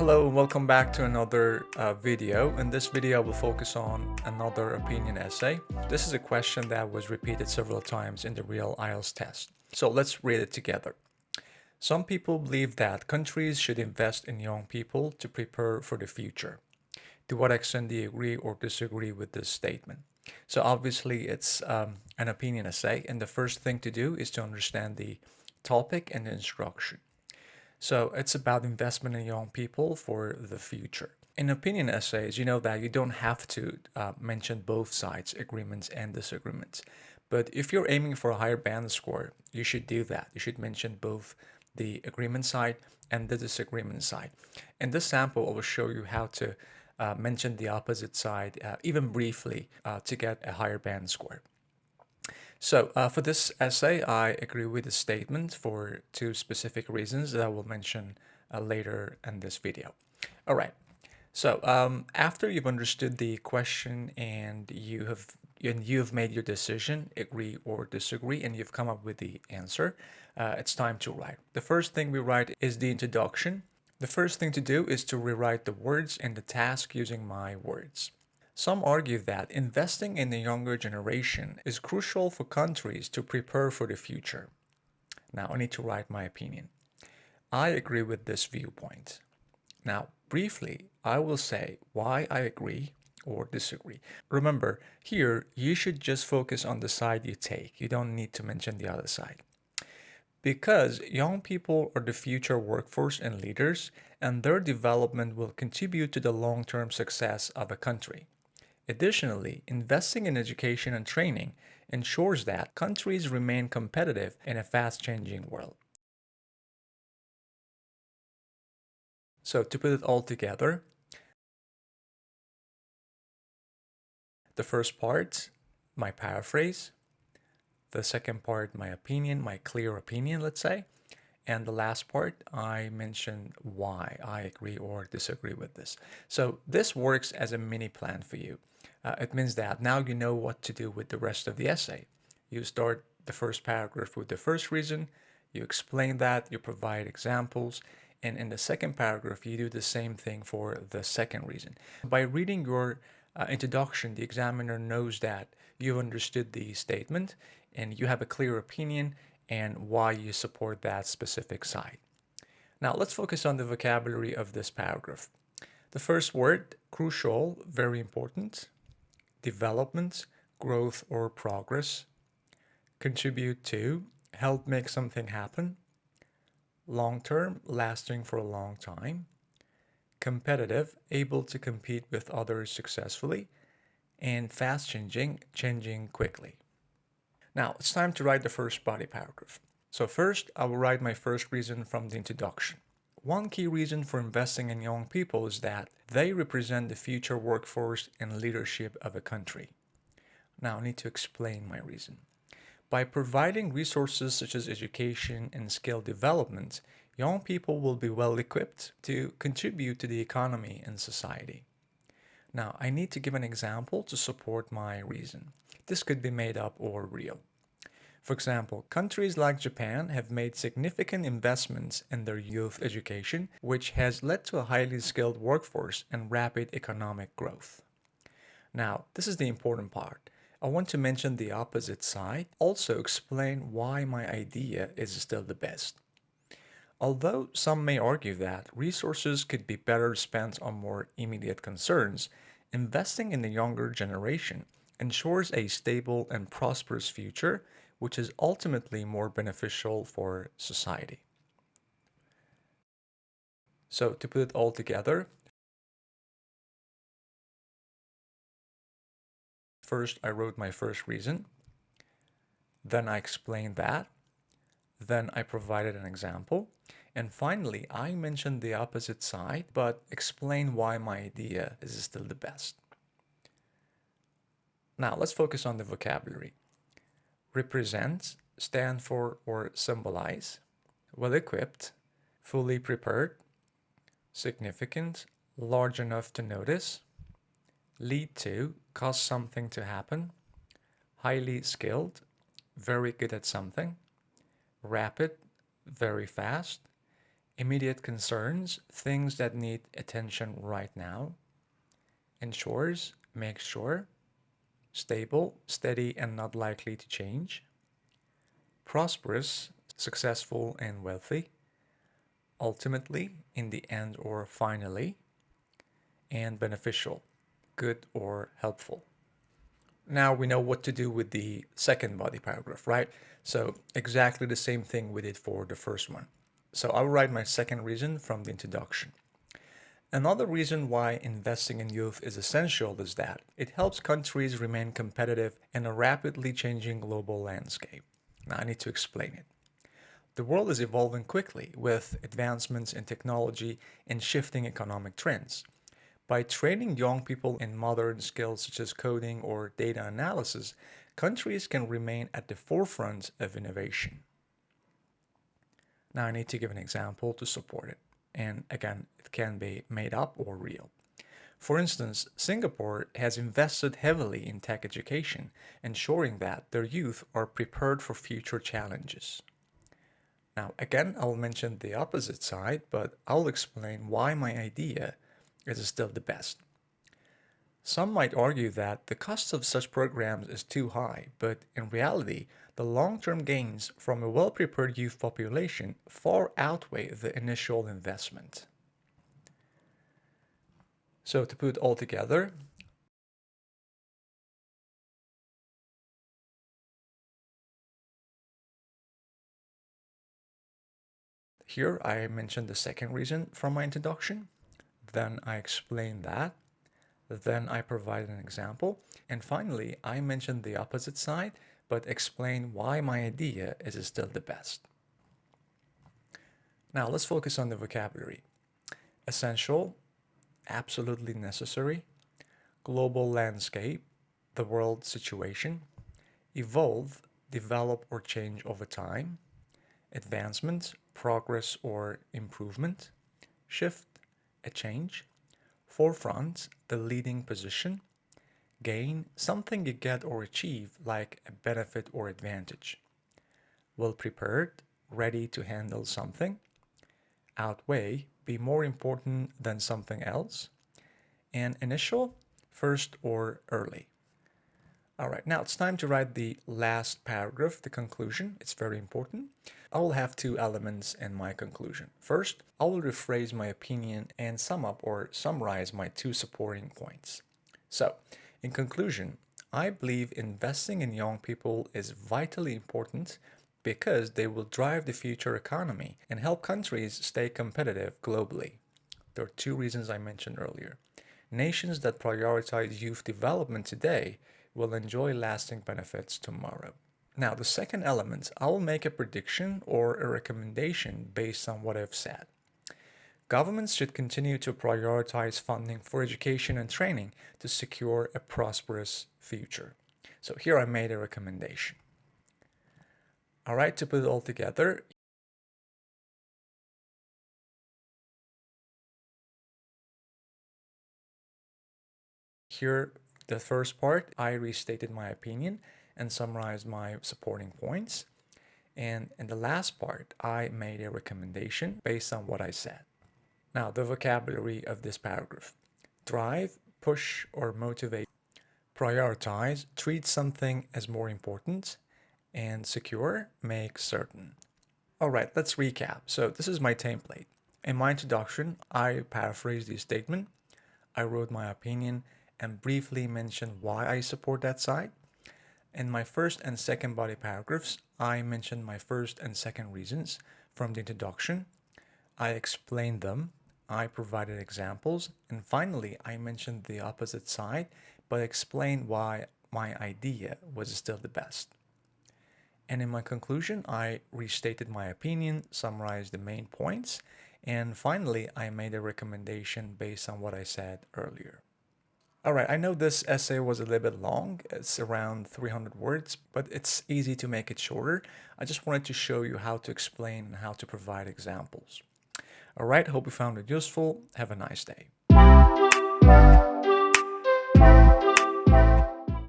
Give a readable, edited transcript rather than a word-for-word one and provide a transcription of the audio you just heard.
Hello and welcome back to another video. In this video, I will focus on another opinion essay. This is a question that was repeated several times in the real IELTS test. So let's read it together. Some people believe that countries should invest in young people to prepare for the future. To what extent do you agree or disagree with this statement? So obviously it's an opinion essay, and the first thing to do is to understand the topic and the instruction. So it's about investment in young people for the future. In opinion essays, you know that you don't have to mention both sides, agreements and disagreements. But if you're aiming for a higher band score, you should do that. You should mention both the agreement side and the disagreement side. In this sample, I will show you how to mention the opposite side, even briefly, to get a higher band score. So for this essay, I agree with the statement for two specific reasons that I will mention later in this video. All right. So after you've understood the question and you've made your decision, agree or disagree, and you've come up with the answer, it's time to write. The first thing we write is the introduction. The first thing to do is to rewrite the words in the task using my words. Some argue that investing in the younger generation is crucial for countries to prepare for the future. Now, I need to write my opinion. I agree with this viewpoint. Now, briefly, I will say why I agree or disagree. Remember, here, you should just focus on the side you take. You don't need to mention the other side. Because young people are the future workforce and leaders, and their development will contribute to the long-term success of a country. Additionally, investing in education and training ensures that countries remain competitive in a fast-changing world. So to put it all together, the first part, my paraphrase. The second part, my opinion, my clear opinion, let's say. And the last part, I mentioned why I agree or disagree with this. So this works as a mini plan for you. It means that now you know what to do with the rest of the essay. You start the first paragraph with the first reason, you explain that, you provide examples, and in the second paragraph, you do the same thing for the second reason. By reading your introduction, the examiner knows that you've understood the statement and you have a clear opinion and why you support that specific side. Now let's focus on the vocabulary of this paragraph. The first word, crucial, very important. Development, growth or progress. Contribute to, help make something happen. Long term, lasting for a long time. Competitive, able to compete with others successfully. And fast changing, changing quickly. Now, it's time to write the first body paragraph. So first, I will write my first reason from the introduction. One key reason for investing in young people is that they represent the future workforce and leadership of a country. Now, I need to explain my reason. By providing resources such as education and skill development, young people will be well equipped to contribute to the economy and society. Now, I need to give an example to support my reason. This could be made up or real. For example, countries like Japan have made significant investments in their youth education, which has led to a highly skilled workforce and rapid economic growth. Now, this is the important part. I want to mention the opposite side, also explain why my idea is still the best. Although some may argue that resources could be better spent on more immediate concerns, investing in the younger generation ensures a stable and prosperous future, which is ultimately more beneficial for society. So to put it all together, first I wrote my first reason, then I explained that, then I provided an example, and finally I mentioned the opposite side, but explained why my idea is still the best. Now let's focus on the vocabulary. Represent, stand for or symbolize, well-equipped, fully prepared, significant, large enough to notice, lead to, cause something to happen, highly skilled, very good at something, rapid, very fast, Immediate concerns, things that need attention right now. Ensures, makes sure. Stable, steady, and not likely to change. Prosperous, successful, and wealthy. Ultimately, in the end, or finally. And beneficial, good or helpful. Now we know what to do with the second body paragraph, right? So exactly the same thing we did for the first one. So I'll write my second reason from the introduction. Another reason why investing in youth is essential is that it helps countries remain competitive in a rapidly changing global landscape. Now I need to explain it. The world is evolving quickly with advancements in technology and shifting economic trends. By training young people in modern skills such as coding or data analysis, countries can remain at the forefront of innovation. Now, I need to give an example to support it. And again, it can be made up or real. For instance, Singapore has invested heavily in tech education, ensuring that their youth are prepared for future challenges. Now, again, I'll mention the opposite side, but I'll explain why my idea is still the best. Some might argue that the cost of such programs is too high, but in reality, the long-term gains from a well-prepared youth population far outweigh the initial investment. So to put all together, here I mentioned the second reason from my introduction, then I explained that, then I provided an example, and finally I mentioned the opposite side, but explain why my idea is still the best. Now let's focus on the vocabulary. Essential, absolutely necessary, global landscape, the world situation, evolve, develop or change over time, advancement, progress or improvement, shift, a change, forefront, the leading position, gain, something you get or achieve like a benefit or advantage, well prepared, ready to handle something, outweigh, be more important than something else, and initial, first or early. All right, now it's time to write the last paragraph, the conclusion. It's very important. I will have two elements in my conclusion. First, I will rephrase my opinion and sum up or summarize my two supporting points. So, in conclusion, I believe investing in young people is vitally important because they will drive the future economy and help countries stay competitive globally. There are two reasons I mentioned earlier. Nations that prioritize youth development today will enjoy lasting benefits tomorrow. Now, the second element, I will make a prediction or a recommendation based on what I've said. Governments should continue to prioritize funding for education and training to secure a prosperous future. So here I made a recommendation. All right, to put it all together, here the first part, I restated my opinion and summarized my supporting points. And in the last part, I made a recommendation based on what I said. Now, the vocabulary of this paragraph. Drive, push, or motivate. Prioritize, treat something as more important. And secure, make certain. All right, let's recap. So this is my template. In my introduction, I paraphrased the statement. I wrote my opinion and briefly mentioned why I support that side. In my first and second body paragraphs, I mentioned my first and second reasons from the introduction. I explained them. I provided examples. And finally, I mentioned the opposite side, but explained why my idea was still the best. And in my conclusion, I restated my opinion, summarized the main points, and finally, I made a recommendation based on what I said earlier. All right, I know this essay was a little bit long. It's around 300 words, but it's easy to make it shorter. I just wanted to show you how to explain and how to provide examples. All right, hope you found it useful. Have a nice day.